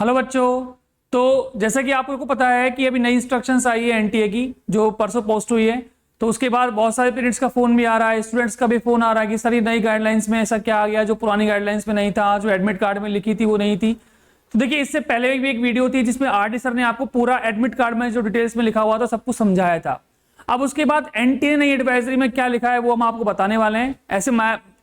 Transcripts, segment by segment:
Hello बच्चों। तो जैसा कि आप लोगों को पता है कि अभी नई इंस्ट्रक्शंस आई है एनटीए की, जो परसों पोस्ट हुई है। तो उसके बाद बहुत सारे पेरेंट्स का फोन भी आ रहा है, स्टूडेंट्स का भी फोन आ रहा है कि सारी नई गाइडलाइंस में ऐसा क्या आ गया जो पुरानी गाइडलाइंस में नहीं था, जो एडमिट कार्ड में लिखी थी वो नहीं थी। तो देखिए, इससे पहले भी एक वीडियो थी जिसमें आरडी सर ने आपको पूरा एडमिट कार्ड में जो डिटेल्स में लिखा हुआ था सब कुछ समझाया था। अब उसके बाद एनटीए नई एडवाइजरी में क्या लिखा है वो हम आपको बताने वाले हैं। ऐसे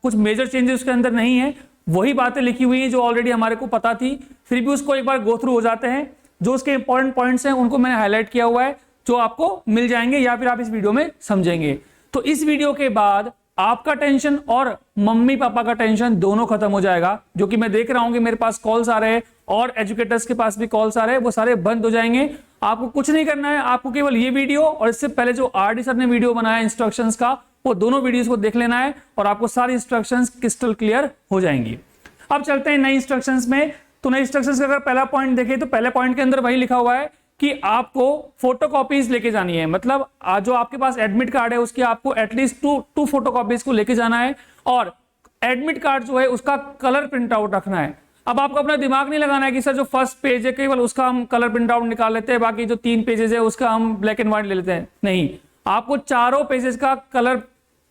कुछ मेजर चेंजेस उसके अंदर नहीं है, वही बातें लिखी हुई हैं जो ऑलरेडी हमारे को पता थी, फिर भी उसको एक बार गो थ्रू हो जाते हैं। जो उसके इंपॉर्टेंट पॉइंट्स हैं उनको मैंने हाईलाइट किया हुआ है, जो आपको मिल जाएंगे या फिर आप इस वीडियो में समझेंगे। तो इस वीडियो के बाद आपका टेंशन और मम्मी पापा का टेंशन दोनों खत्म हो जाएगा। जो कि मैं देख रहा हूं कि मेरे पास कॉल्स आ रहे हैं और एजुकेटर्स के पास भी कॉल्स आ रहे हैं, वो सारे बंद हो जाएंगे। आपको कुछ नहीं करना है, आपको केवल ये वीडियो और इससे पहले जो आरडी सर ने वीडियो बनाया इंस्ट्रक्शंस का, वो दोनों वीडियोस को देख लेना है और आपको सारी इंस्ट्रक्शंस क्रिस्टल क्लियर हो जाएंगी। अब चलते हैं नई इंस्ट्रक्शंस में। तो नई इंस्ट्रक्शंस का अगर पहला पॉइंट देखें तो पहले पॉइंट के अंदर वही लिखा हुआ है कि आपको फोटोकॉपीज लेके जानी है। मतलब जो आपके पास एडमिट कार्ड है उसकी आपको एटलीस्ट टू फोटोकॉपीज को लेके जाना है और एडमिट कार्ड जो है उसका कलर प्रिंट आउट रखना है। अब आपको अपना दिमाग नहीं लगाना है कि सर जो फर्स्ट पेज है केवल उसका हम कलर प्रिंट आउट निकाल लेते हैं, बाकी जो 3 पेजेस है उसका हम ब्लैक एंड व्हाइट ले लेते हैं। नहीं, आपको चारों पेजेस का कलर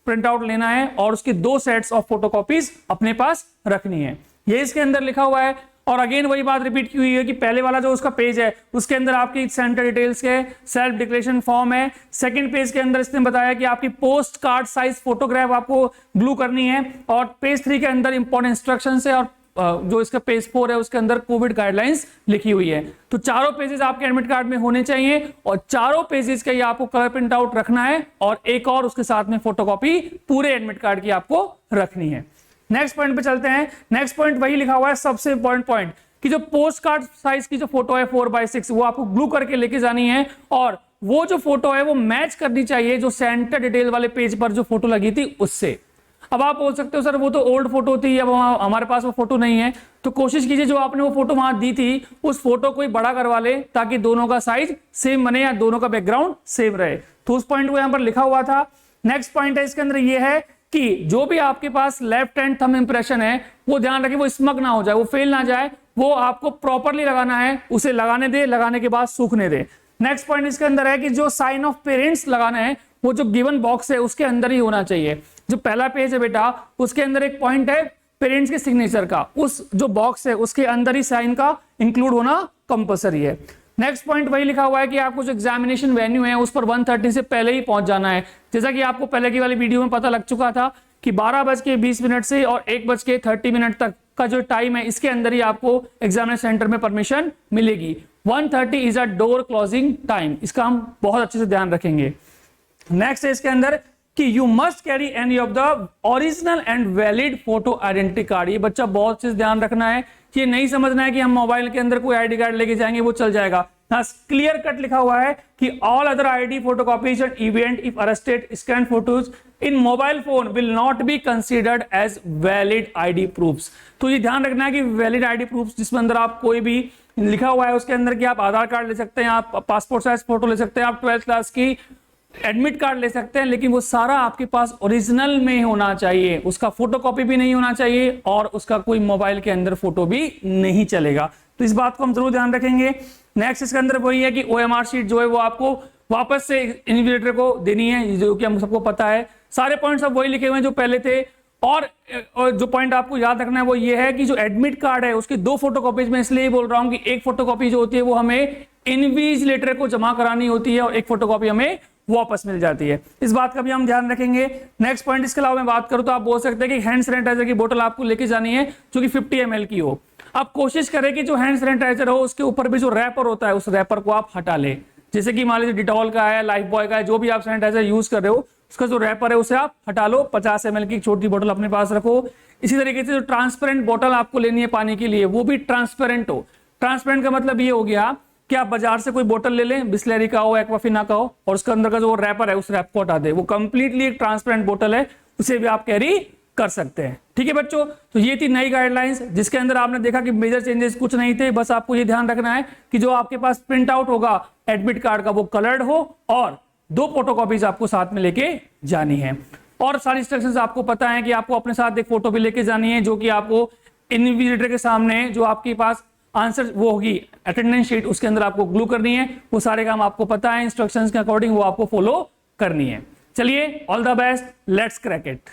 प्रिंट आउट लेना है और उसकी 2 सेट्स ऑफ फोटोकॉपीज अपने पास रखनी है। ये इसके अंदर लिखा हुआ है। और अगेन वही बात रिपीट की हुई है कि पहले वाला जो उसका पेज है उसके अंदर आपकी सेंटर डिटेल्स के सेल्फ डिक्लेरेशन फॉर्म है। सेकंड पेज के अंदर इसने बताया कि आपकी पोस्ट कार्ड साइज फोटोग्राफ आपको ग्लू करनी है। और पेज 3 के अंदर इंपॉर्टेंट इंस्ट्रक्शंस है और जो इसका पेज 4 है उसके अंदर कोविड गाइडलाइंस लिखी हुई है। तो चारों पेजेस आपके एडमिट कार्ड में होने चाहिए और चारों पेजेस का ये आपको कलर प्रिंट आउट रखना है और एक और उसके साथ में फोटोकॉपी पूरे एडमिट कार्ड की आपको रखनी है। नेक्स्ट पॉइंट पे चलते हैं। नेक्स्ट पॉइंट वही लिखा हुआ है, सबसे इंपॉर्टेंट पॉइंट, कि जो पोस्ट कार्ड साइज की जो फोटो है 4x6 वो आपको ग्लू करके लेके जानी है और वो जो फोटो है वो मैच करनी चाहिए जो सेंटर डिटेल वाले पेज पर जो फोटो लगी थी उससे। अब आप बोल सकते हो सर वो तो ओल्ड फोटो थी, अब हमारे पास वो फोटो नहीं है। तो कोशिश कीजिए जो आपने वो फोटो वहां दी थी उस फोटो को ही बड़ा करवा ले ताकि दोनों का साइज सेम बने या दोनों का बैकग्राउंड सेम रहे। तो उस पॉइंट को यहां पर लिखा हुआ था। नेक्स्ट पॉइंट है इसके अंदर ये है कि जो भी आपके पास लेफ्ट हैंड थंब इंप्रेशन है वो ध्यान रखिए वो स्मग ना हो जाए, वो फेल ना जाए, वो आपको प्रॉपरली लगाना है। उसे लगाने दे, लगाने के बाद सूखने दे। नेक्स्ट पॉइंट इसके अंदर है कि जो साइन ऑफ पेरेंट्स लगाना है वो जो गिवन बॉक्स है उसके अंदर ही होना चाहिए। जो पहला पेज है बेटा उसके अंदर एक पॉइंट है पेरेंट्स के सिग्नेचर का, उस जो बॉक्स है उसके अंदर ही साइन का इंक्लूड होना कंपलसरी है। नेक्स्ट पॉइंट वही लिखा हुआ है कि आपको जो एग्जामिनेशन वेन्यू है उस पर 1:30 से पहले ही पहुंच जाना है। जैसा कि आपको पहले की वाली वीडियो में पता लग चुका था कि 12:20 से और 1:30 तक का जो टाइम है इसके अंदर ही आपको एग्जामिनेशन सेंटर में परमिशन मिलेगी। 1:30 is a door closing time, इसका हम बहुत अच्छे से ध्यान रखेंगे। नेक्स्ट है इसके अंदर कि you must carry any of the original and valid photo identity card. ये बच्चा बहुत अच्छे से ध्यान रखना है, ये नहीं समझना है कि हम मोबाइल के अंदर कोई आईडी कार्ड लेके जाएंगे वो चल जाएगा। क्लियर कट लिखा हुआ है कि all other ID photocopies at event if arrested scan photos in mobile phone will not be considered as valid ID proofs. तो ये ध्यान रखना है कि वैलिड आईडी प्रूफ्स जिसमें अंदर आप कोई भी लिखा हुआ है उसके अंदर कि आप आधार कार्ड ले सकते हैं, आप पासपोर्ट साइज फोटो ले सकते हैं, आप 12th क्लास की एडमिट कार्ड ले सकते हैं, लेकिन वो सारा आपके पास ओरिजिनल में होना चाहिए, उसका फोटोकॉपी भी नहीं होना चाहिए और उसका कोई मोबाइल के अंदर फोटो भी नहीं चलेगा। तो इस बात को हम जरूर ध्यान रखेंगे। नेक्स्ट इसके अंदर वही है कि ओएमआर शीट जो है वो आपको वापस से इन्विजिलेटर को देनी है, जो कि हम सबको पता है। सारे पॉइंट्स अब वही लिखे हुए हैं जो पहले थे। और जो पॉइंट आपको याद रखना है वो ये है कि जो एडमिट कार्ड है उसकी 2 फोटोकॉपीज में इसलिए बोल रहा हूं कि एक फोटोकॉपी जो होती है वो हमें इन्विजिलेटर को जमा करानी होती है और एक फोटोकॉपी हमें वापस मिल जाती है। इस बात का भी हम ध्यान रखेंगे। नेक्स्ट पॉइंट इसके अलावा मैं बात करूं तो आप बोल सकते हैं कि हैंड सैनिटाइजर की बोतल आपको लेके जानी है जो कि 50 ml की हो। आप कोशिश करें कि जो हैंड सैनिटाइजर हो उसके ऊपर भी जो रैपर होता है उस रैपर को आप हटा ले। जैसे कि मान लीजिए डिटॉल का है, लाइफ बॉय का है, जो भी आप सैनिटाइजर यूज कर रहे हो उसका जो रैपर है उसे आप हटा लो। 50 ml की छोटी बोतल अपने पास रखो। इसी तरीके से जो ट्रांसपेरेंट बोतल आपको लेनी है पानी के लिए वो भी ट्रांसपेरेंट हो। ट्रांसपेरेंट का मतलब ये हो गया कि आप बाजार से कोई बोतल ले लें, बिस्लेरी का हो, एक्वाफिना का हो, और उसके अंदर का जो रैपर है उस रैप को हटा दे। वो कंप्लीटली एक ट्रांसपेरेंट बोतल है, उसे भी आप कैरी कर सकते हैं। ठीक है बच्चों, तो ये थी नई गाइडलाइंस जिसके अंदर आपने देखा कि मेजर चेंजेस कुछ नहीं थे। बस आपको ये ध्यान रखना है कि जो आपके पास प्रिंट आउट होगा एडमिट कार्ड का वो कलर्ड हो और 2 फोटोकॉपीज आपको साथ में लेके जानी है। और सारी इंस्ट्रक्शंस आपको पता है कि आपको अपने साथ एक फोटो भी लेके जानी है जो कि आपको इन्विजिलेटर के सामने जो आपके पास आंसर वो होगी अटेंडेंस शीट, उसके अंदर आपको ग्लू करनी है। वो सारे काम आपको पता है, इंस्ट्रक्शंस के अकॉर्डिंग वो आपको फॉलो करनी है। चलिए, all the best, let's crack it.